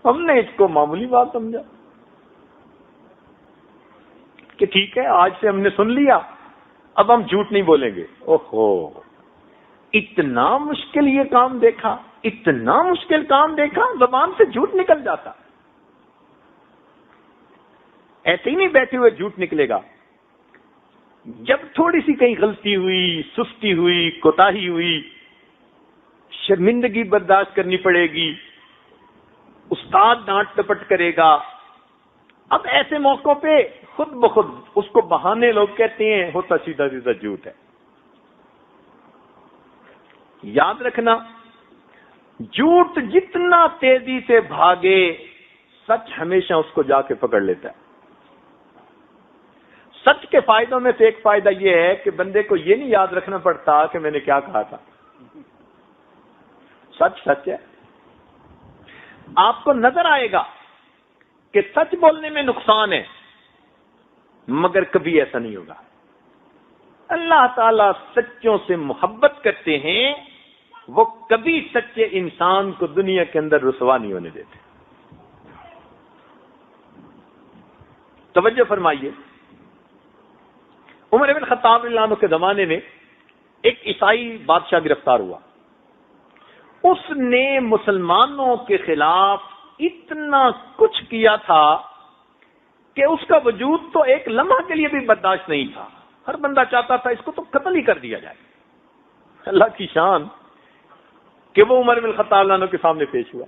ہم نے اس کو معمولی بات سمجھا کہ ٹھیک ہے آج سے ہم نے سن لیا، اب ہم جھوٹ نہیں بولیں گے۔ اوہو، اتنا مشکل یہ کام دیکھا، اتنا مشکل کام دیکھا، زبان سے جھوٹ نکل جاتا۔ ایسے ہی نہیں بیٹھے ہوئے جھوٹ نکلے گا، جب تھوڑی سی کہیں غلطی ہوئی، سستی ہوئی، کوتاہی ہوئی، شرمندگی برداشت کرنی پڑے گی، استاد ڈانٹ ڈپٹ کرے گا، اب ایسے موقعوں پہ خود بخود اس کو بہانے لوگ کہتے ہیں، ہوتا سیدھا سیدھا جھوٹ ہے۔ یاد رکھنا، جھوٹ جتنا تیزی سے بھاگے، سچ ہمیشہ اس کو جا کے پکڑ لیتا ہے۔ سچ کے فائدوں میں سے ایک فائدہ یہ ہے کہ بندے کو یہ نہیں یاد رکھنا پڑتا کہ میں نے کیا کہا تھا۔ سچ سچ ہے، آپ کو نظر آئے گا کہ سچ بولنے میں نقصان ہے، مگر کبھی ایسا نہیں ہوگا۔ اللہ تعالیٰ سچوں سے محبت کرتے ہیں، وہ کبھی سچے انسان کو دنیا کے اندر رسوا نہیں ہونے دیتے۔ توجہ فرمائیے، عمر بن خطاب رضی اللہ عنہ کے زمانے میں ایک عیسائی بادشاہ گرفتار ہوا۔ اس نے مسلمانوں کے خلاف اتنا کچھ کیا تھا کہ اس کا وجود تو ایک لمحہ کے لیے بھی برداشت نہیں تھا۔ ہر بندہ چاہتا تھا اس کو تو قتل ہی کر دیا جائے۔ اللہ کی شان کہ وہ عمر بن خطاب عنہ کے سامنے پیش ہوا،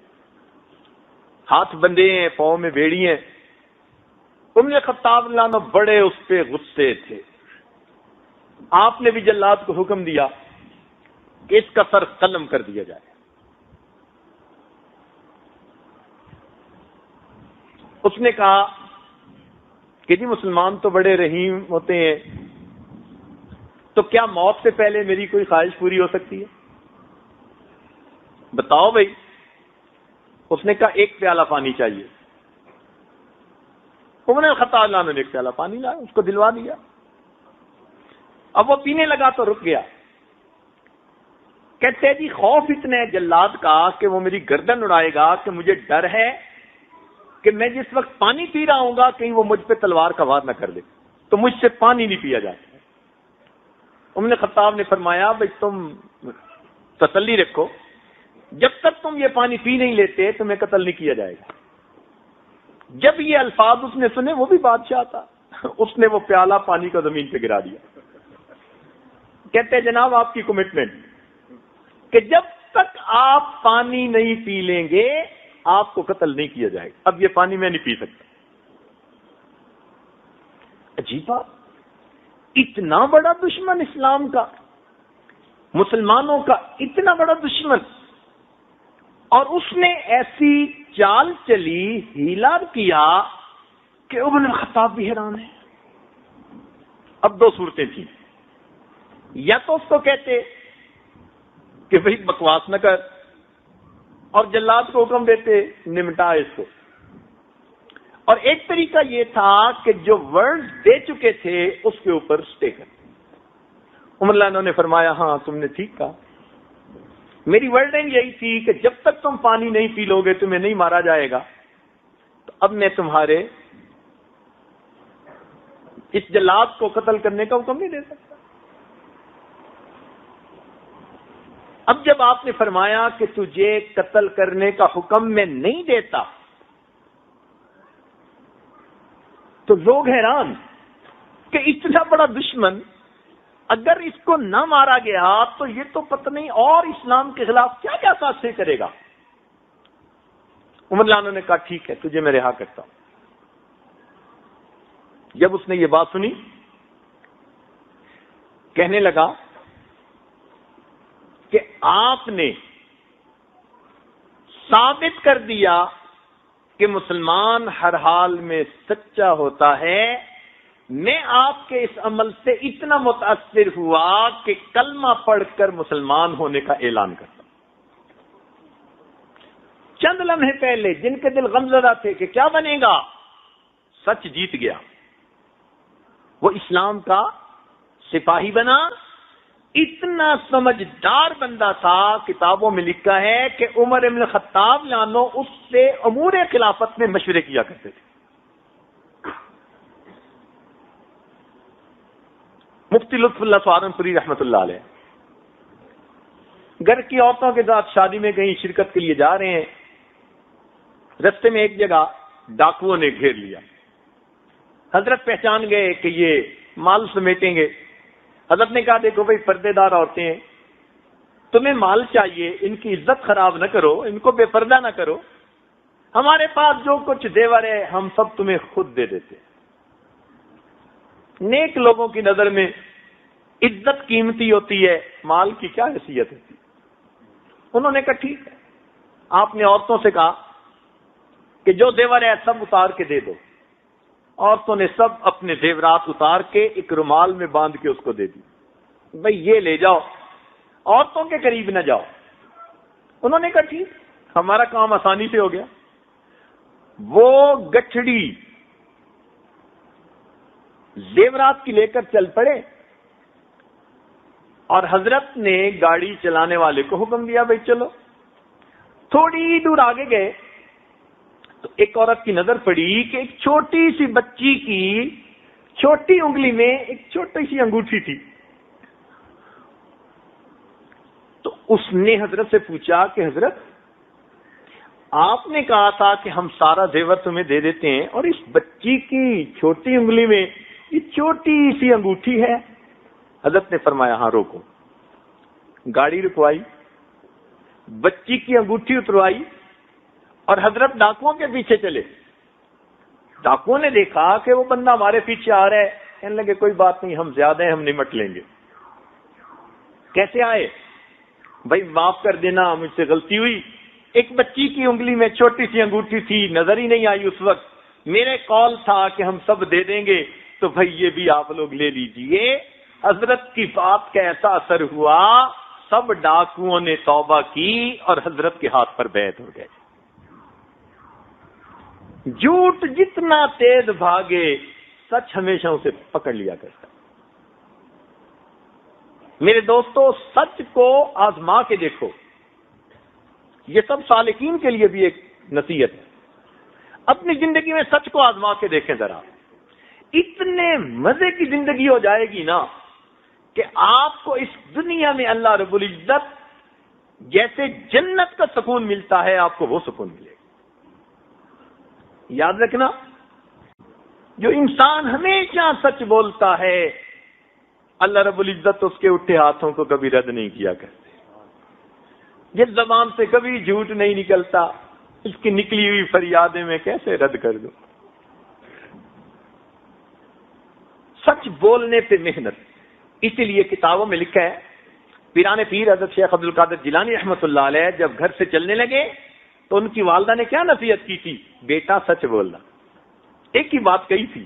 ہاتھ بندے ہیں، پاؤں میں بیڑی ہیں۔ عمر خطاب عنہ بڑے اس پہ غصے تھے۔ آپ نے بھی جلاد کو حکم دیا کہ اس کا سر قلم کر دیا جائے۔ اس نے کہا کہ جی مسلمان تو بڑے رحیم ہوتے ہیں، تو کیا موت سے پہلے میری کوئی خواہش پوری ہو سکتی ہے؟ بتاؤ بھائی۔ اس نے کہا ایک پیالہ پانی چاہیے۔ عمر خطاب عنہ نے ایک پیالہ پانی لایا، اس کو دلوا دیا۔ اب وہ پینے لگا تو رک گیا۔ کہتے جی خوف اتنا ہے جلاد کا کہ وہ میری گردن اڑائے گا کہ مجھے ڈر ہے کہ میں جس وقت پانی پی رہا ہوں گا کہیں وہ مجھ پہ تلوار کا وار نہ کر دے، تو مجھ سے پانی نہیں پیا جاتا۔ عمر خطاب نے فرمایا بھائی تم تسلی رکھو، جب تک تم یہ پانی پی نہیں لیتے تمہیں قتل نہیں کیا جائے گا۔ جب یہ الفاظ اس نے سنے، وہ بھی بادشاہ تھا، اس نے وہ پیالہ پانی کا زمین پہ گرا دیا۔ کہتے جناب آپ کی کمٹمنٹ کہ جب تک آپ پانی نہیں پی لیں گے آپ کو قتل نہیں کیا جائے گا۔ اب یہ پانی میں نہیں پی سکتا۔ عجیب بات، اتنا بڑا دشمن اسلام کا، مسلمانوں کا اتنا بڑا دشمن، اور اس نے ایسی چال چلی، ہیلا کیا کہ عمر بن خطاب بھی حیران ہے۔ اب دو صورتیں تھیں، یا تو اس کو کہتے کہ بھئی بکواس نہ کر، اور جلاد کو حکم دیتے نمٹا اس کو، اور ایک طریقہ یہ تھا کہ جو ورڈ دے چکے تھے اس کے اوپر سٹے کر۔ عمر اللہ نے فرمایا ہاں تم نے ٹھیک کہا، میری ورڈنگ یہی تھی کہ جب تک تم پانی نہیں پی لو گے تمہیں نہیں مارا جائے گا، تو اب میں تمہارے اس جلاد کو قتل کرنے کا حکم نہیں دے سکتا۔ اب جب آپ نے فرمایا کہ تجھے قتل کرنے کا حکم میں نہیں دیتا، تو لوگ حیران کہ اتنا بڑا دشمن اگر اس کو نہ مارا گیا تو یہ تو پتہ نہیں اور اسلام کے خلاف کیا کیا سازشیں کرے گا۔ عمر اللہ نے کہا ٹھیک ہے تجھے میں رہا کرتا ہوں۔ جب اس نے یہ بات سنی کہنے لگا کہ آپ نے ثابت کر دیا کہ مسلمان ہر حال میں سچا ہوتا ہے، میں آپ کے اس عمل سے اتنا متاثر ہوا کہ کلمہ پڑھ کر مسلمان ہونے کا اعلان کرتا۔ چند لمحے پہلے جن کے دل غمزدہ تھے کہ کیا بنے گا، سچ جیت گیا، وہ اسلام کا سپاہی بنا اتنا سمجھدار بندہ تھا، کتابوں میں لکھا ہے کہ عمر بن الخطاب لانو اس سے امور خلافت میں مشورے کیا کرتے تھے۔ مفتی لطف اللہ سہارنپوری رحمۃ اللہ علیہ گھر کی عورتوں کے ساتھ شادی میں کہیں شرکت کے لیے جا رہے ہیں، رستے میں ایک جگہ ڈاکوؤں نے گھیر لیا۔ حضرت پہچان گئے کہ یہ مال سمیٹیں گے۔ حضرت نے کہا دیکھو بھائی پردے دار عورتیں ہیں، تمہیں مال چاہیے، ان کی عزت خراب نہ کرو، ان کو بے پردہ نہ کرو، ہمارے پاس جو کچھ زیور ہے ہم سب تمہیں خود دے دیتے۔ نیک لوگوں کی نظر میں عزت قیمتی ہوتی ہے، مال کی کیا حیثیت ہوتی ہے۔ انہوں نے کہا ٹھیک ہے۔ آپ نے عورتوں سے کہا کہ جو زیور ہے سب اتار کے دے دو۔ عورتوں نے سب اپنے زیورات اتار کے ایک رومال میں باندھ کے اس کو دے دی، بھئی یہ لے جاؤ، عورتوں کے قریب نہ جاؤ۔ انہوں نے کہا ٹھیک، ہمارا کام آسانی سے ہو گیا۔ وہ گٹھڑی زیورات کی لے کر چل پڑے اور حضرت نے گاڑی چلانے والے کو حکم دیا بھئی چلو۔ تھوڑی دور آگے گئے تو ایک عورت کی نظر پڑی کہ ایک چھوٹی سی بچی کی چھوٹی انگلی میں ایک چھوٹی سی انگوٹھی تھی۔ تو اس نے حضرت سے پوچھا کہ حضرت آپ نے کہا تھا کہ ہم سارا زیور تمہیں دے دیتے ہیں اور اس بچی کی چھوٹی انگلی میں یہ چھوٹی سی انگوٹھی ہے۔ حضرت نے فرمایا ہاں روکو۔ گاڑی رکوائی، بچی کی انگوٹھی اتروائی اور حضرت ڈاکوؤں کے پیچھے چلے۔ ڈاکوؤں نے دیکھا کہ وہ بندہ ہمارے پیچھے آ رہا ہے، کہنے لگے کوئی بات نہیں، ہم زیادہ ہیں، ہم نمٹ لیں گے۔ کیسے آئے؟ بھائی معاف کر دینا، مجھ سے غلطی ہوئی، ایک بچی کی انگلی میں چھوٹی سی انگوٹھی تھی، نظر ہی نہیں آئی اس وقت، میرے کال تھا کہ ہم سب دے دیں گے، تو بھائی یہ بھی آپ لوگ لے لیجئے۔ حضرت کی بات کا ایسا اثر ہوا، سب ڈاکوؤں نے توبہ کی اور حضرت کے ہاتھ پر بیعت ہو گئے۔ جھوٹ جتنا تیز بھاگے سچ ہمیشہ اسے پکڑ لیا کرتا۔ میرے دوستو سچ کو آزما کے دیکھو، یہ سب سالکین کے لیے بھی ایک نصیحت ہے۔ اپنی زندگی میں سچ کو آزما کے دیکھیں ذرا، اتنے مزے کی زندگی ہو جائے گی نا کہ آپ کو اس دنیا میں اللہ رب العزت جیسے جنت کا سکون ملتا ہے آپ کو وہ سکون ملے گا۔ یاد رکھنا، جو انسان ہمیشہ سچ بولتا ہے اللہ رب العزت اس کے اٹھے ہاتھوں کو کبھی رد نہیں کیا کرتے۔ جس زبان سے کبھی جھوٹ نہیں نکلتا اس کی نکلی ہوئی فریادیں میں کیسے رد کر دوں۔ سچ بولنے پہ محنت، اسی لیے کتابوں میں لکھا ہے پیران پیر حضرت شیخ عبد القادر جیلانی رحمۃ اللہ علیہ جب گھر سے چلنے لگے تو ان کی والدہ نے کیا نصیحت کی تھی؟ بیٹا سچ بولنا۔ ایک ہی بات کہی تھی،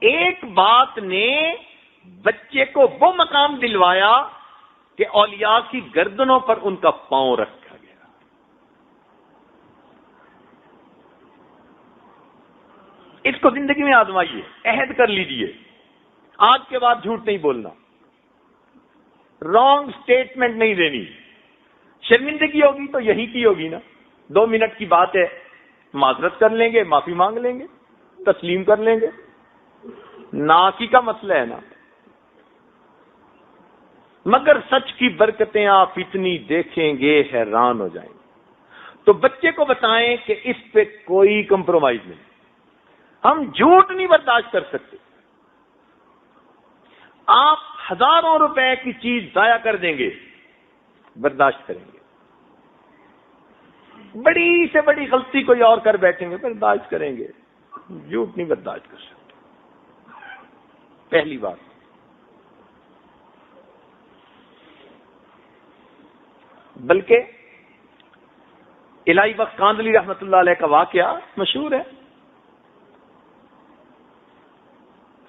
ایک بات نے بچے کو وہ مقام دلوایا کہ اولیاء کی گردنوں پر ان کا پاؤں رکھا گیا۔ اس کو زندگی میں آزمائیے، عہد کر لیجئے، آج کے بعد جھوٹ نہیں بولنا، رانگ سٹیٹمنٹ نہیں دینی۔ شرمندگی ہوگی تو یہی کی ہوگی نا، 2 منٹ کی بات ہے، معذرت کر لیں گے، معافی مانگ لیں گے، تسلیم کر لیں گے، ناکی کا مسئلہ ہے نا۔ مگر سچ کی برکتیں آپ اتنی دیکھیں گے حیران ہو جائیں گے۔ تو بچے کو بتائیں کہ اس پہ کوئی کمپرومائز نہیں، ہم جھوٹ نہیں برداشت کر سکتے۔ آپ ہزاروں روپے کی چیز ضائع کر دیں گے، برداشت کریں گے۔ بڑی سے بڑی غلطی کوئی اور کر بیٹھیں گے، برداشت کریں گے، جھوٹ نہیں برداشت کر سکتے۔ پہلی بات۔ بلکہ الہی بخش کاندلی رحمت اللہ علیہ کا واقعہ مشہور ہے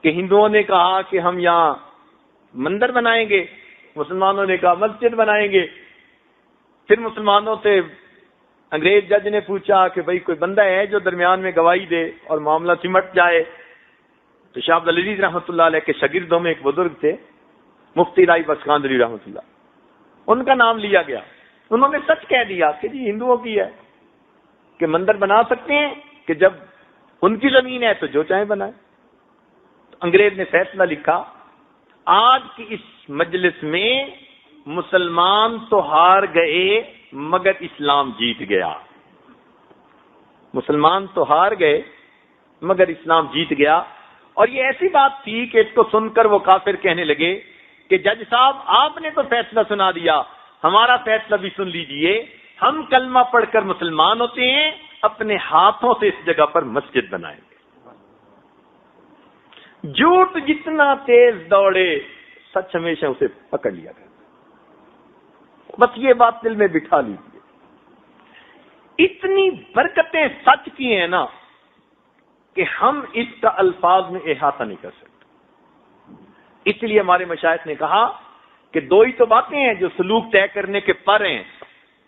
کہ ہندوؤں نے کہا کہ ہم یہاں مندر بنائیں گے، مسلمانوں نے کہا مسجد بنائیں گے۔ پھر مسلمانوں سے انگریز جج نے پوچھا کہ بھئی کوئی بندہ ہے جو درمیان میں گواہی دے اور معاملہ سمٹ جائے؟ تو شاہ عبد العزیز رحمۃ اللہ علیہ کے شاگردوں میں ایک بزرگ تھے، مفتی رائی بخشقاندری رحمۃ اللہ، ان کا نام لیا گیا. انہوں نے سچ کہہ دیا کہ جی ہندوؤں کی ہے کہ مندر بنا سکتے ہیں کہ جب ان کی زمین ہے تو جو چاہیں بنائیں. تو انگریز نے فیصلہ لکھا، آج کی اس مجلس میں مسلمان تو ہار گئے مگر اسلام جیت گیا. مسلمان تو ہار گئے مگر اسلام جیت گیا. اور یہ ایسی بات تھی کہ اس کو سن کر وہ کافر کہنے لگے کہ جج صاحب آپ نے تو فیصلہ سنا دیا، ہمارا فیصلہ بھی سن لیجئے، ہم کلمہ پڑھ کر مسلمان ہوتے ہیں، اپنے ہاتھوں سے اس جگہ پر مسجد بنائیں گے. جھوٹ جتنا تیز دوڑے سچ ہمیشہ اسے پکڑ لیا گیا. بس یہ بات دل میں بٹھا لیجیے. اتنی برکتیں سچ کی ہیں نا کہ ہم اس کا الفاظ میں احاطہ نہیں کر سکتے. اس لیے ہمارے مشائخ نے کہا کہ دو ہی تو باتیں ہیں جو سلوک طے کرنے کے پر ہیں،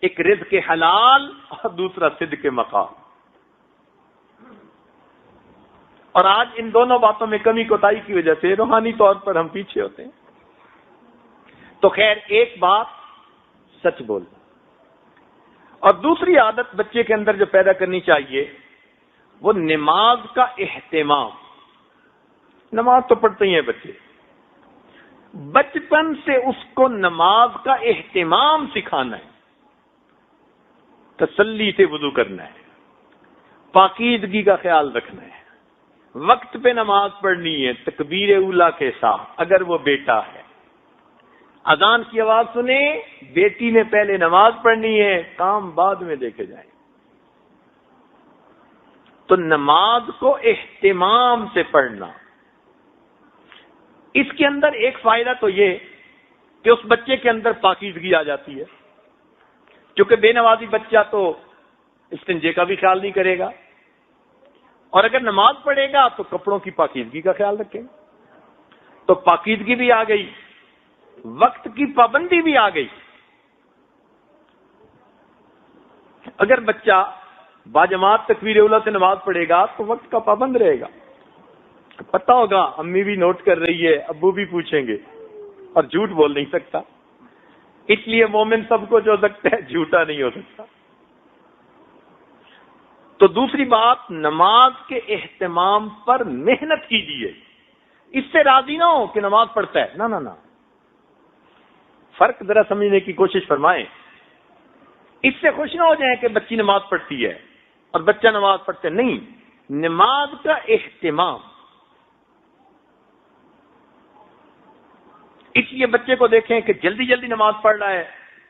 ایک رزق حلال اور دوسرا صدق مقام. اور آج ان دونوں باتوں میں کمی کوتاہی کی وجہ سے روحانی طور پر ہم پیچھے ہوتے ہیں. تو خیر، ایک بات سچ بولنا، اور دوسری عادت بچے کے اندر جو پیدا کرنی چاہیے وہ نماز کا اہتمام. نماز تو پڑھتے ہی ہیں بچے، بچپن سے اس کو نماز کا اہتمام سکھانا ہے. تسلی سے وضو کرنا ہے، پاکیزگی کا خیال رکھنا ہے، وقت پہ نماز پڑھنی ہے تکبیر اولا کے ساتھ اگر وہ بیٹا ہے. اذان کی آواز سنے بیٹی نے پہلے نماز پڑھنی ہے، کام بعد میں دیکھے جائیں. تو نماز کو اہتمام سے پڑھنا. اس کے اندر ایک فائدہ تو یہ کہ اس بچے کے اندر پاکیزگی آ جاتی ہے، کیونکہ بے نمازی بچہ تو استنجے کا بھی خیال نہیں کرے گا، اور اگر نماز پڑھے گا تو کپڑوں کی پاکیزگی کا خیال رکھے گا. تو پاکیزگی بھی آ گئی، وقت کی پابندی بھی آ گئی. اگر بچہ باجماعت تکبیر اولا سے نماز پڑھے گا تو وقت کا پابند رہے گا. پتہ ہوگا امی بھی نوٹ کر رہی ہے، ابو بھی پوچھیں گے، اور جھوٹ بول نہیں سکتا. اس لیے مومن سب کچھ ہو سکتا ہے، جھوٹا نہیں ہو سکتا. تو دوسری بات، نماز کے اہتمام پر محنت کیجیے. اس سے راضی نہ ہو کہ نماز پڑھتا ہے، نہ نہ نہ، فرق ذرا سمجھنے کی کوشش فرمائیں. اس سے خوش نہ ہو جائیں کہ بچی نماز پڑھتی ہے اور بچہ نماز پڑھتے نہیں. نماز کا اہتمام. اس لیے بچے کو دیکھیں کہ جلدی جلدی نماز پڑھ رہا ہے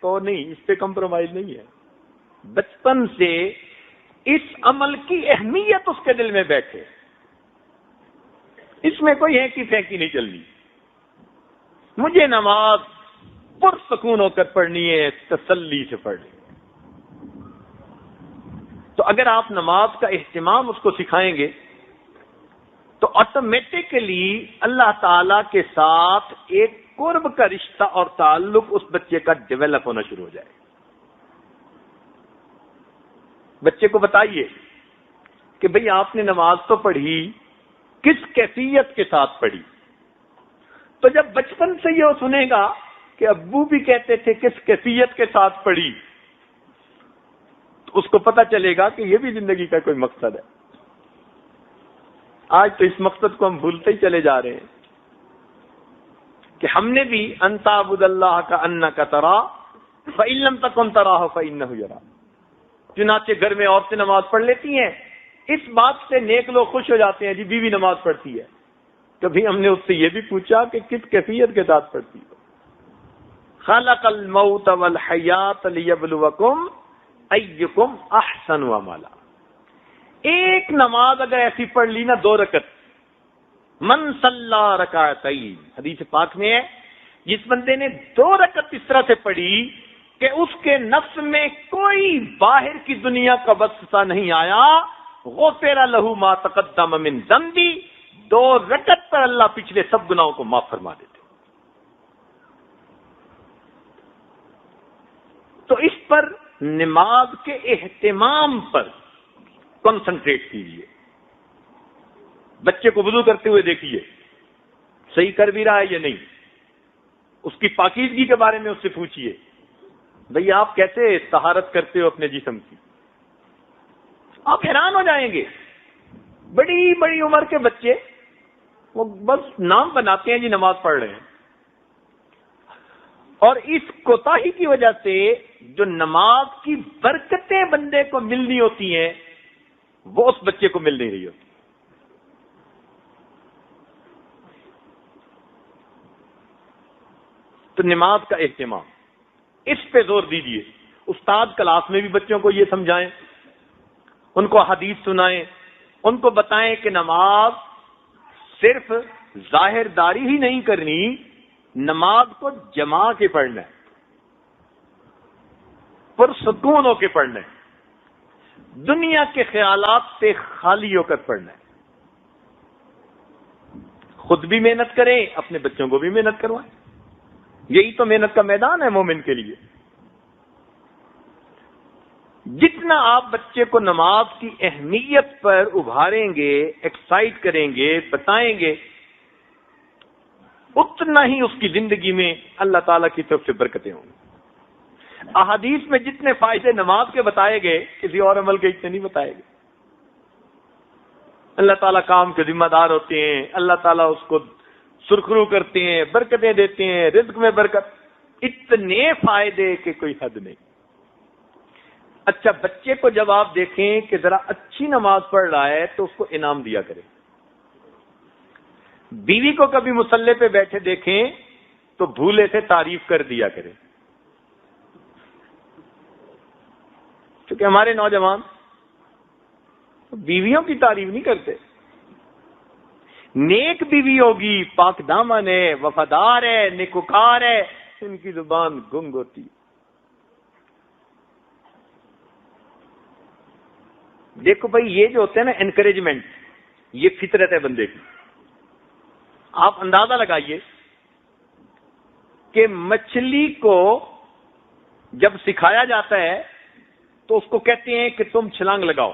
تو نہیں، اس پہ کمپرومائز نہیں ہے. بچپن سے اس عمل کی اہمیت اس کے دل میں بیٹھے. اس میں کوئی ہے کہ پھینکی نہیں چلنی. مجھے نماز پرسکون ہو کر پڑھنی ہے، تسلی سے پڑھنی. تو اگر آپ نماز کا اہتمام اس کو سکھائیں گے تو آٹومیٹکلی اللہ تعالی کے ساتھ ایک قرب کا رشتہ اور تعلق اس بچے کا ڈیولپ ہونا شروع ہو جائے. بچے کو بتائیے کہ بھئی آپ نے نماز تو پڑھی، کس کیفیت کے ساتھ پڑھی. تو جب بچپن سے یہ سنے گا کہ ابو بھی کہتے تھے کس کیفیت کے ساتھ پڑھی، تو اس کو پتہ چلے گا کہ یہ بھی زندگی کا کوئی مقصد ہے. آج تو اس مقصد کو ہم بھولتے ہی چلے جا رہے ہیں کہ ہم نے بھی ان تعبد اللہ کا انک تراہ فإن لم تکن تراہ فإنہ یراک. چنانچہ گھر میں عورتیں نماز پڑھ لیتی ہیں، اس بات سے نیک لوگ خوش ہو جاتے ہیں، جی بیوی نماز پڑھتی ہے. کبھی ہم نے اس سے یہ بھی پوچھا کہ کس کیفیت کے ساتھ پڑھتی ہے. خلق الموت والحیات لیبلوکم ایکم احسن عملا. ایک نماز اگر ایسی پڑھ لی نا 2 رکعت، من صلی رکعتین، حدیث پاک میں ہے جس بندے نے 2 رکعت اس طرح سے پڑھی کہ اس کے نفس میں کوئی باہر کی دنیا کا وسوسہ نہیں آیا، غفر لہ ما تقدم من ذنبی. 2 رکعت پر اللہ پچھلے سب گناہوں کو معاف فرما دیتے. تو اس پر نماز کے اہتمام پر کنسنٹریٹ کیجیے. بچے کو وضو کرتے ہوئے دیکھیے صحیح کر بھی رہا ہے یا نہیں. اس کی پاکیزگی کے بارے میں اس سے پوچھیے، بھئی آپ کیسے طہارت کرتے ہو اپنے جسم کی؟ آپ حیران ہو جائیں گے. بڑی بڑی عمر کے بچے وہ بس نام بناتے ہیں جی نماز پڑھ رہے ہیں، اور اس کوتاہی کی وجہ سے جو نماز کی برکتیں بندے کو ملنی ہوتی ہیں وہ اس بچے کو مل نہیں رہی ہوتی. تو نماز کا اہتمام، اس پہ زور دیجیے. استاد کلاس میں بھی بچوں کو یہ سمجھائیں، ان کو حدیث سنائیں، ان کو بتائیں کہ نماز صرف ظاہر داری ہی نہیں کرنی، نماز کو جما کے پڑھنا ہے، پرسکون ہو کے پڑھنا ہے، دنیا کے خیالات سے خالی ہو کر پڑھنا ہے. خود بھی محنت کریں، اپنے بچوں کو بھی محنت کروائیں. یہی تو محنت کا میدان ہے مومن کے لیے. جتنا آپ بچے کو نماز کی اہمیت پر ابھاریں گے، ایکسائٹ کریں گے، بتائیں گے، اتنا ہی اس کی زندگی میں اللہ تعالیٰ کی طرف سے برکتیں ہوں گی. احادیث میں جتنے فائدے نماز کے بتائے گئے کسی اور عمل کے اتنے نہیں بتائے گئے. اللہ تعالیٰ کام کے ذمہ دار ہوتے ہیں، اللہ تعالیٰ اس کو سرخرو کرتے ہیں، برکتیں دیتے ہیں، رزق میں برکت، اتنے فائدے کہ کوئی حد نہیں. اچھا، بچے کو جب آپ دیکھیں کہ ذرا اچھی نماز پڑھ رہا ہے تو اس کو انعام دیا کریں. بیوی کو کبھی مصلی پہ بیٹھے دیکھیں تو بھولے سے تعریف کر دیا کریں. کیونکہ ہمارے نوجوان بیویوں کی تعریف نہیں کرتے. نیک بیوی ہوگی، پاک دامن ہے، وفادار ہے، نیکوکار ہے، ان کی زبان گنگ ہوتی. دیکھو بھائی، یہ جو ہوتے ہیں نا انکریجمنٹ، یہ فطرت ہے بندے کی. آپ اندازہ لگائیے کہ مچھلی کو جب سکھایا جاتا ہے تو اس کو کہتے ہیں کہ تم چھلانگ لگاؤ،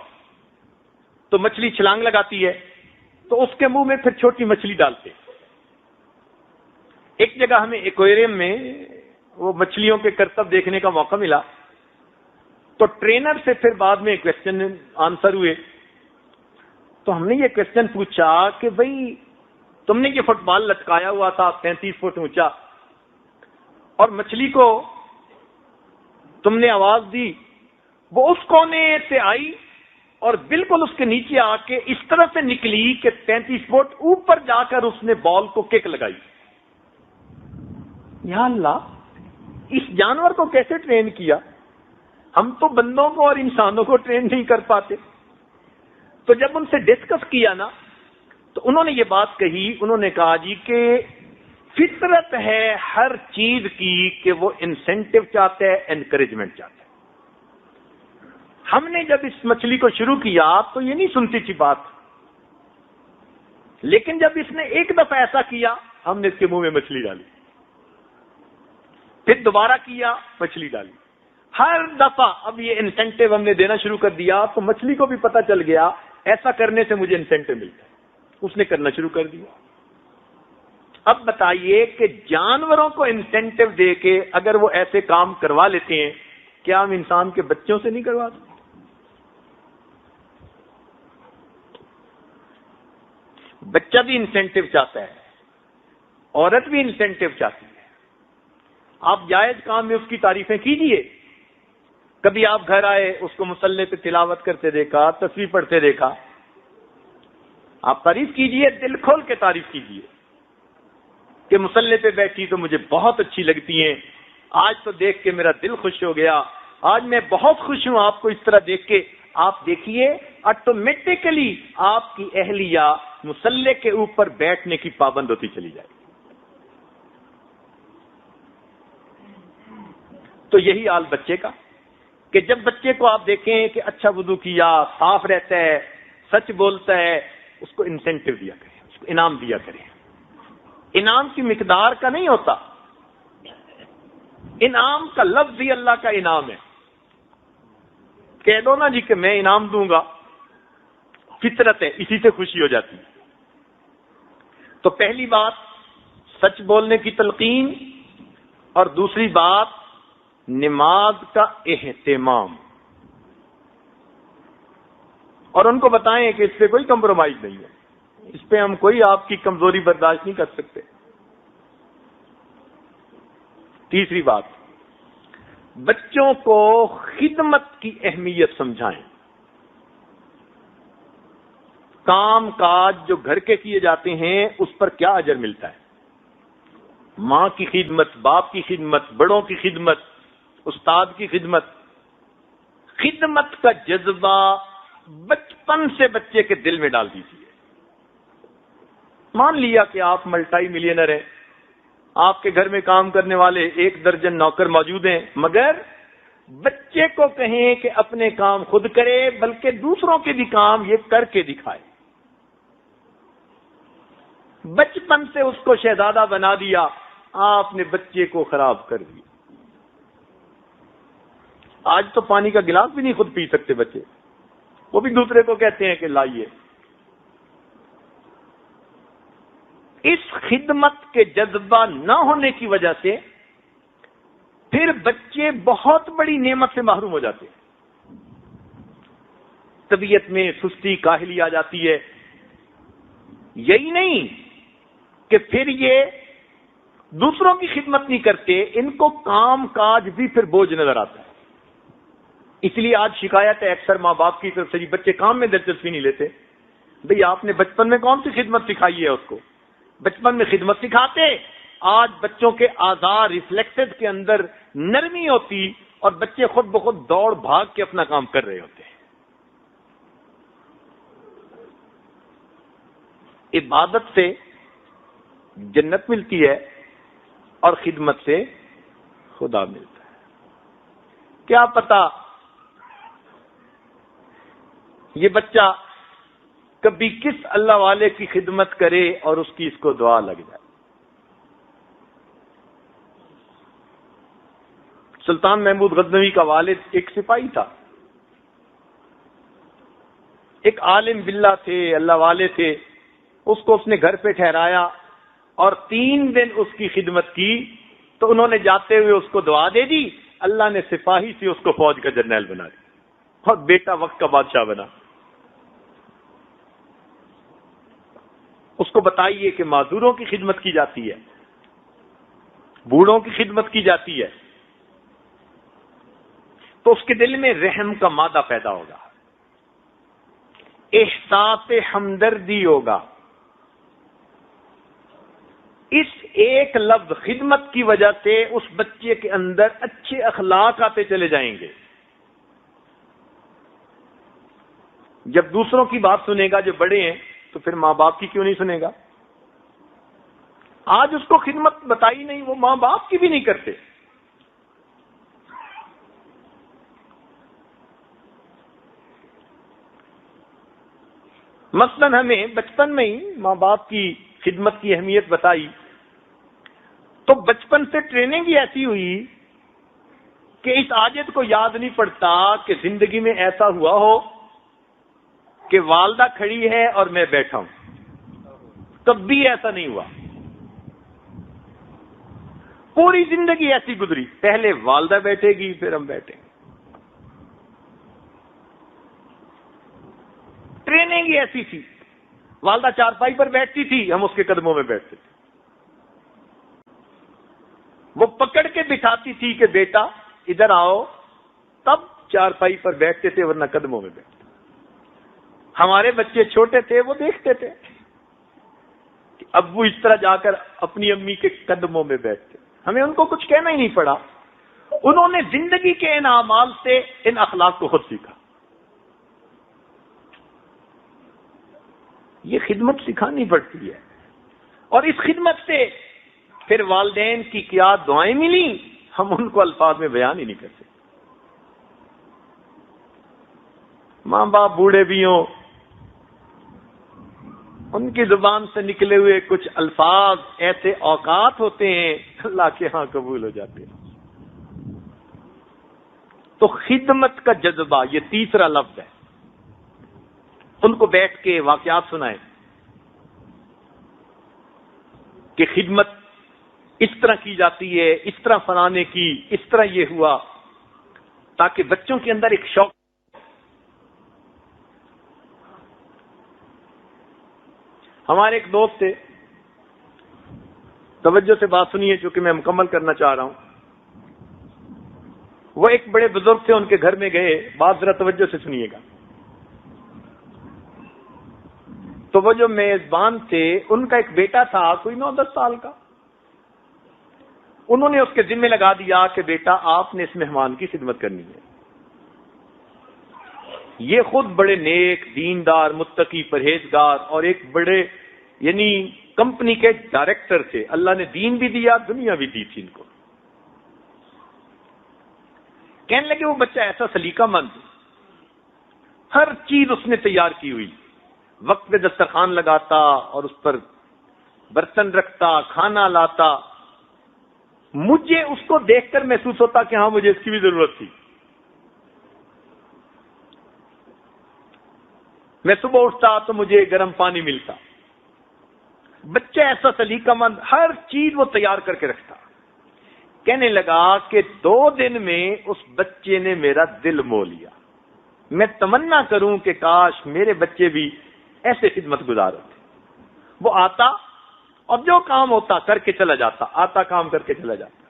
تو مچھلی چھلانگ لگاتی ہے، تو اس کے منہ میں پھر چھوٹی مچھلی ڈالتے. ایک جگہ ہمیں ایکویریم میں وہ مچھلیوں کے کرتب دیکھنے کا موقع ملا، تو ٹرینر سے پھر بعد میں کویسچن آنسر ہوئے. تو ہم نے یہ کویسچن پوچھا کہ بھئی تم نے یہ فٹ بال لٹکایا ہوا تھا 33 فٹ اونچا، اور مچھلی کو تم نے آواز دی، وہ اس کونے سے آئی اور بالکل اس کے نیچے آ کے اس طرح سے نکلی کہ 33 فٹ اوپر جا کر اس نے بال کو کک لگائی. یا اللہ، اس جانور کو کیسے ٹرین کیا؟ ہم تو بندوں کو اور انسانوں کو ٹرین نہیں کر پاتے. تو جب ان سے ڈسکس کیا نا، تو انہوں نے یہ بات کہی، انہوں نے کہا جی کہ فطرت ہے ہر چیز کی کہ وہ انسینٹو چاہتا ہے، انکریجمنٹ چاہتا ہے. ہم نے جب اس مچھلی کو شروع کیا تو یہ نہیں سنتی تھی بات، لیکن جب اس نے ایک دفعہ ایسا کیا، ہم نے اس کے منہ میں مچھلی ڈالی، پھر دوبارہ کیا، مچھلی ڈالی. ہر دفعہ اب یہ انسینٹو ہم نے دینا شروع کر دیا، تو مچھلی کو بھی پتا چل گیا ایسا کرنے سے مجھے انسینٹو ملتا ہے. اس نے کرنا شروع کر دیا. اب بتائیے کہ جانوروں کو انسینٹو دے کے اگر وہ ایسے کام کروا لیتے ہیں، کیا ہم انسان کے بچوں سے نہیں کروا سکتے؟ بچہ بھی انسینٹو چاہتا ہے، عورت بھی انسینٹو چاہتی ہے. آپ جائز کام میں اس کی تعریفیں کیجئے. کبھی آپ گھر آئے، اس کو مصلی پہ تلاوت کرتے دیکھا، تسبیح پڑھتے دیکھا، آپ تعریف کیجئے، دل کھول کے تعریف کیجئے کہ مصلی پہ بیٹھی تو مجھے بہت اچھی لگتی ہیں، آج تو دیکھ کے میرا دل خوش ہو گیا، آج میں بہت خوش ہوں آپ کو اس طرح دیکھ کے. آپ دیکھیے آٹومیٹکلی آپ کی اہلیہ مصلی کے اوپر بیٹھنے کی پابند ہوتی چلی جائے. تو یہی حال بچے کا، کہ جب بچے کو آپ دیکھیں کہ اچھا وضو کیا، صاف رہتا ہے، سچ بولتا ہے، اس کو انسینٹو دیا کریں، اس کو انعام دیا کریں. انعام کی مقدار کا نہیں ہوتا، انعام کا لفظ ہی اللہ کا انعام ہے. کہہ دو نا جی کہ میں انعام دوں گا، فطرت ہے، اسی سے خوشی ہو جاتی ہے. تو پہلی بات سچ بولنے کی تلقین، اور دوسری بات نماز کا اہتمام، اور ان کو بتائیں کہ اس پہ کوئی کمپرومائز نہیں ہے، اس پہ ہم کوئی آپ کی کمزوری برداشت نہیں کر سکتے۔ تیسری بات، بچوں کو خدمت کی اہمیت سمجھائیں۔ کام کاج جو گھر کے کیے جاتے ہیں اس پر کیا اجر ملتا ہے، ماں کی خدمت، باپ کی خدمت، بڑوں کی خدمت، استاد کی خدمت۔ خدمت کا جذبہ بچپن سے بچے کے دل میں ڈال دیجیے۔ مان لیا کہ آپ ملٹائی ملینر ہیں، آپ کے گھر میں کام کرنے والے 1 درجن نوکر موجود ہیں، مگر بچے کو کہیں کہ اپنے کام خود کرے، بلکہ دوسروں کے بھی کام یہ کر کے دکھائے۔ بچپن سے اس کو شہزادہ بنا دیا، آپ نے بچے کو خراب کر دیا۔ آج تو پانی کا گلاس بھی نہیں خود پی سکتے بچے، وہ بھی دوسرے کو کہتے ہیں کہ لائیے۔ اس خدمت کے جذبہ نہ ہونے کی وجہ سے پھر بچے بہت بڑی نعمت سے محروم ہو جاتے ہیں۔ طبیعت میں سستی کاہلی آ جاتی ہے۔ یہی نہیں کہ پھر یہ دوسروں کی خدمت نہیں کرتے، ان کو کام کاج بھی پھر بوجھ نظر آتا ہے۔ اس لیے آج شکایت ہے اکثر ماں باپ کی طرف سے، بچے کام میں دلچسپی نہیں لیتے۔ بھئی آپ نے بچپن میں کون سی خدمت سکھائی ہے اس کو؟ بچپن میں خدمت سکھاتے، آج بچوں کے اعضاء ریفلیکسز کے اندر نرمی ہوتی اور بچے خود بخود دوڑ بھاگ کے اپنا کام کر رہے ہوتے ہیں۔ عبادت سے جنت ملتی ہے اور خدمت سے خدا ملتا ہے۔ کیا پتا یہ بچہ کبھی کس اللہ والے کی خدمت کرے اور اس کی اس کو دعا لگ جائے۔ سلطان محمود غزنوی کا والد ایک سپاہی تھا، ایک عالم باللہ تھے، اللہ والے تھے۔ اس کو اس نے گھر پہ ٹھہرایا اور 3 دن اس کی خدمت کی، تو انہوں نے جاتے ہوئے اس کو دعا دے دی، اللہ نے سپاہی سے اس کو فوج کا جرنیل بنا دیا اور بیٹا وقت کا بادشاہ بنا۔ اس کو بتائیے کہ معذوروں کی خدمت کی جاتی ہے، بوڑھوں کی خدمت کی جاتی ہے، تو اس کے دل میں رحم کا مادہ پیدا ہوگا، احساس ہمدردی ہوگا۔ اس ایک لفظ خدمت کی وجہ سے اس بچے کے اندر اچھے اخلاق آتے چلے جائیں گے۔ جب دوسروں کی بات سنے گا جو بڑے ہیں، تو پھر ماں باپ کی کیوں نہیں سنے گا؟ آج اس کو خدمت بتائی نہیں، وہ ماں باپ کی بھی نہیں کرتے۔ مثلاً ہمیں بچپن میں ہی ماں باپ کی خدمت کی اہمیت بتائی، تو بچپن سے ٹریننگ ہی ایسی ہوئی کہ اس عادت کو یاد نہیں پڑتا کہ زندگی میں ایسا ہوا ہو کہ والدہ کھڑی ہے اور میں بیٹھا ہوں۔ کبھی ایسا نہیں ہوا، پوری زندگی ایسی گزری، پہلے والدہ بیٹھے گی پھر ہم بیٹھیں گے۔ ٹریننگ ہی ایسی تھی، والدہ چارپائی پر بیٹھتی تھی، ہم اس کے قدموں میں بیٹھتے تھے۔ وہ پکڑ کے بٹھاتی تھی کہ بیٹا ادھر آؤ، تب چارپائی پر بیٹھتے تھے، ورنہ قدموں میں بیٹھتے۔ ہمارے بچے چھوٹے تھے، وہ دیکھتے تھے کہ ابو اس طرح جا کر اپنی امی کے قدموں میں بیٹھتے، ہمیں ان کو کچھ کہنا ہی نہیں پڑا۔ انہوں نے زندگی کے ان اعمال سے ان اخلاق کو خود سیکھا۔ یہ خدمت سکھانی پڑتی ہے، اور اس خدمت سے پھر والدین کی کیا دعائیں ملی، ہم ان کو الفاظ میں بیان ہی نہیں کر سکتے۔ ماں باپ بوڑھے بھی ہوں، ان کی زبان سے نکلے ہوئے کچھ الفاظ ایسے اوقات ہوتے ہیں اللہ کے ہاں قبول ہو جاتے ہیں۔ تو خدمت کا جذبہ، یہ تیسرا لفظ ہے۔ ان کو بیٹھ کے واقعات سنائیں کہ خدمت اس طرح کی جاتی ہے، اس طرح فلاں نے کی، اس طرح یہ ہوا، تاکہ بچوں کے اندر ایک شوق. ہمارے ایک دوست تھے، توجہ سے بات سنیے چونکہ میں مکمل کرنا چاہ رہا ہوں. وہ ایک بڑے بزرگ تھے، ان کے گھر میں گئے، بات ذرا توجہ سے سنیے گا. تو وہ جو میزبان تھے ان کا ایک بیٹا تھا کوئی 9-10 سال کا. انہوں نے اس کے ذمہ لگا دیا کہ بیٹا آپ نے اس مہمان کی خدمت کرنی ہے. یہ خود بڑے نیک، دیندار، متقی، پرہیزگار اور ایک بڑے یعنی کمپنی کے ڈائریکٹر تھے. اللہ نے دین بھی دیا، دنیا بھی دی تھی ان کو. کہنے لگے وہ بچہ ایسا سلیقہ مند، ہر چیز اس نے تیار کی ہوئی، وقت پہ دسترخوان لگاتا اور اس پر برتن رکھتا، کھانا لاتا. مجھے اس کو دیکھ کر محسوس ہوتا کہ ہاں مجھے اس کی بھی ضرورت تھی. میں صبح اٹھتا تو مجھے گرم پانی ملتا. بچہ ایسا سلیقہ مند، ہر چیز وہ تیار کر کے رکھتا. کہنے لگا کہ 2 دن میں اس بچے نے میرا دل مو لیا. میں تمنا کروں کہ کاش میرے بچے بھی ایسے خدمت گزار ہوتے. وہ آتا اور جو کام ہوتا کر کے چلا جاتا، آتا کام کر کے چلا جاتا.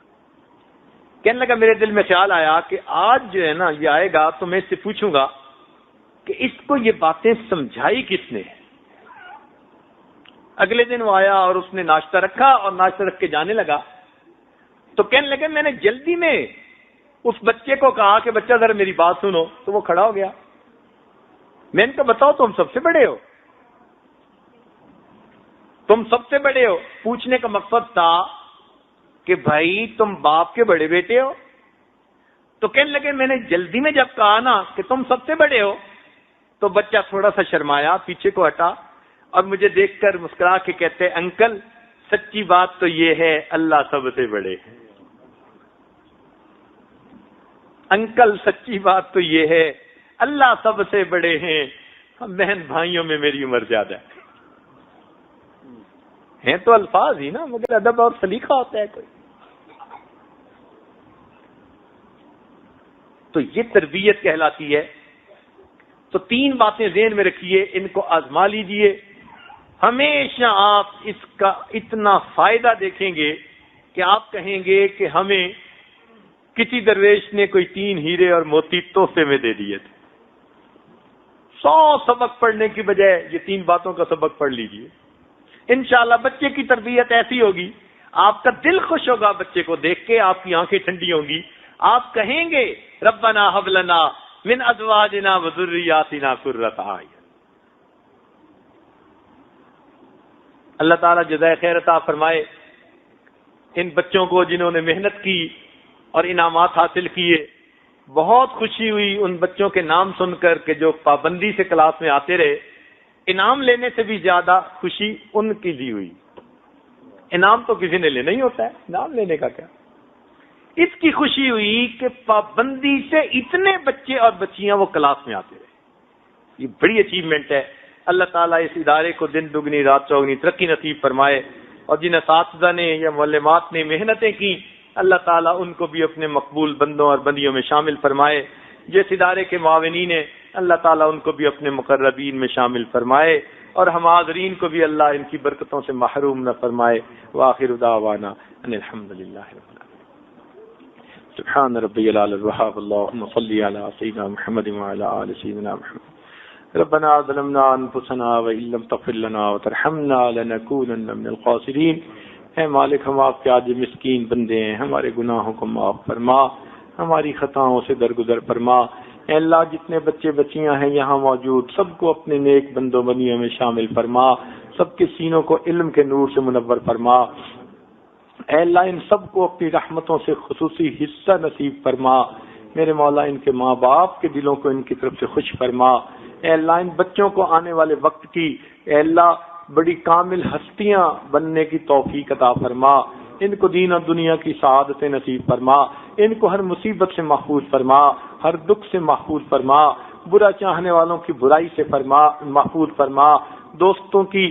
کہنے لگا میرے دل میں خیال آیا کہ آج جو ہے نا یہ آئے گا تو میں اس سے پوچھوں گا کہ اس کو یہ باتیں سمجھائی کس نے. اگلے دن وہ آیا اور اس نے ناشتہ رکھا اور ناشتہ رکھ کے جانے لگا. تو کہنے لگے میں نے جلدی میں اس بچے کو کہا کہ بچہ ذرا میری بات سنو. تو وہ کھڑا ہو گیا. میں ان کو بتاؤ تم سب سے بڑے ہو، تم سب سے بڑے ہو. پوچھنے کا مقصد تھا کہ بھائی تم باپ کے بڑے بیٹے ہو. تو کہنے لگے میں نے جلدی میں جب کہا نا کہ تم سب سے بڑے ہو تو بچہ تھوڑا سا شرمایا، پیچھے کو ہٹا اور مجھے دیکھ کر مسکرا کے کہتے انکل سچی بات تو یہ ہے اللہ سب سے بڑے ہیں. انکل سچی بات تو یہ ہے اللہ سب سے بڑے ہیں. بہن بھائیوں میں میری عمر زیادہ ہے تو الفاظ ہی نا، مگر ادب اور سلیقہ ہوتا ہے کوئی. تو یہ تربیت کہلاتی ہے. تو 3 باتیں ذہن میں رکھیے، ان کو آزما لیجئے. ہمیشہ آپ اس کا اتنا فائدہ دیکھیں گے کہ آپ کہیں گے کہ ہمیں کسی درویش نے کوئی 3 ہیرے اور موتی تحفے میں دے دیے تھے. 100 سبق پڑھنے کی بجائے یہ 3 باتوں کا سبق پڑھ لیجئے. انشاءاللہ بچے کی تربیت ایسی ہوگی، آپ کا دل خوش ہوگا بچے کو دیکھ کے، آپ کی آنکھیں ٹھنڈی ہوں گی. آپ کہیں گے ربنا ہب لنا من ازواجنا وذریاتنا قرۃ اعین. اللہ تعالیٰ جزائے خیر عطا فرمائے ان بچوں کو جنہوں نے محنت کی اور انعامات حاصل کیے. بہت خوشی ہوئی ان بچوں کے نام سن کر کہ جو پابندی سے کلاس میں آتے رہے. انعام لینے سے بھی زیادہ خوشی ان کی دی ہوئی. انعام تو کسی نے لینا ہی ہوتا ہے، انعام لینے کا کیا. اس کی خوشی ہوئی کہ پابندی سے اتنے بچے اور بچیاں وہ کلاس میں آتے رہے. یہ بڑی اچیومنٹ ہے. اللہ تعالیٰ اس ادارے کو دن دگنی رات چوگنی ترقی نصیب فرمائے. اور جن اساتذہ نے یا معلمات نے محنتیں کی، اللہ تعالیٰ ان کو بھی اپنے مقبول بندوں اور بندیوں میں شامل فرمائے. جس ادارے کے معاونین ہیں اللہ تعالیٰ ان کو بھی اپنے مقربین میں شامل فرمائے. اور ہم حاضرین کو بھی اللہ ان کی برکتوں سے محروم نہ فرمائے. وآخر دعوانا ان الحمدللہ رب العالمین. سبحان ربی العلی الوہاب. اللہم صلی علی سیدنا محمد وعلی آل سیدنا محمد. ربنا ظلمنا انفسنا وان لم تغفر لنا وترحمنا لنکونن من الخاسرین. اے مالک ہم آپ کے عاجز مسکین بندے ہیں، ہمارے گناہوں کو معاف فرما، ہماری خطاؤں سے درگزر فرما. اے اللہ جتنے بچے بچیاں ہیں یہاں موجود سب کو اپنے نیک بندوں بندیوں میں شامل فرما، سب کے سینوں کو علم کے نور سے منور فرما. اے اللہ ان سب کو اپنی رحمتوں سے خصوصی حصہ نصیب فرما. میرے مولا ان کے ماں باپ کے دلوں کو ان کی طرف سے خوش فرما. اے اللہ ان بچوں کو آنے والے وقت کی اے اللہ بڑی کامل ہستیاں بننے کی توفیق عطا فرما. ان کو دین اور دنیا کی سعادت نصیب فرما. ان کو ہر مصیبت سے محفوظ فرما، ہر دکھ سے محفوظ فرما، برا چاہنے والوں کی برائی سے فرما محفوظ فرما، دوستوں کی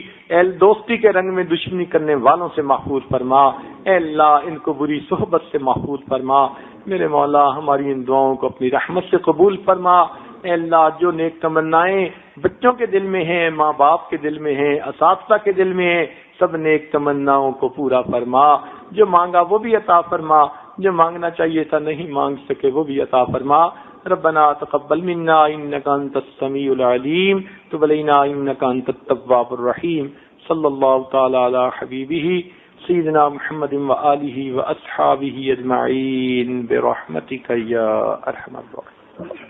دوستی کے رنگ میں دشمنی کرنے والوں سے محفوظ فرما، اے اللہ ان کو بری صحبت سے محفوظ فرما، میرے مولا ہماری ان دعاؤں کو اپنی رحمت سے قبول فرما، اے اللہ جو نیک تمنائیں بچوں کے دل میں ہیں، ماں باپ کے دل میں ہیں، اساتذہ کے دل میں ہیں، سب نیک تمناؤں کو پورا فرما، جو مانگا وہ بھی عطا فرما، جو مانگنا چاہیے تھا نہیں مانگ سکے وہ بھی عطا فرما۔ ربنا تقبل منا انك انت السميع العليم تب علينا انك انت التواب الرحيم صلى الله تعالى على حبيبه سيدنا محمد وآله وأصحابه أجمعين برحمتك يا أرحم الراحمين۔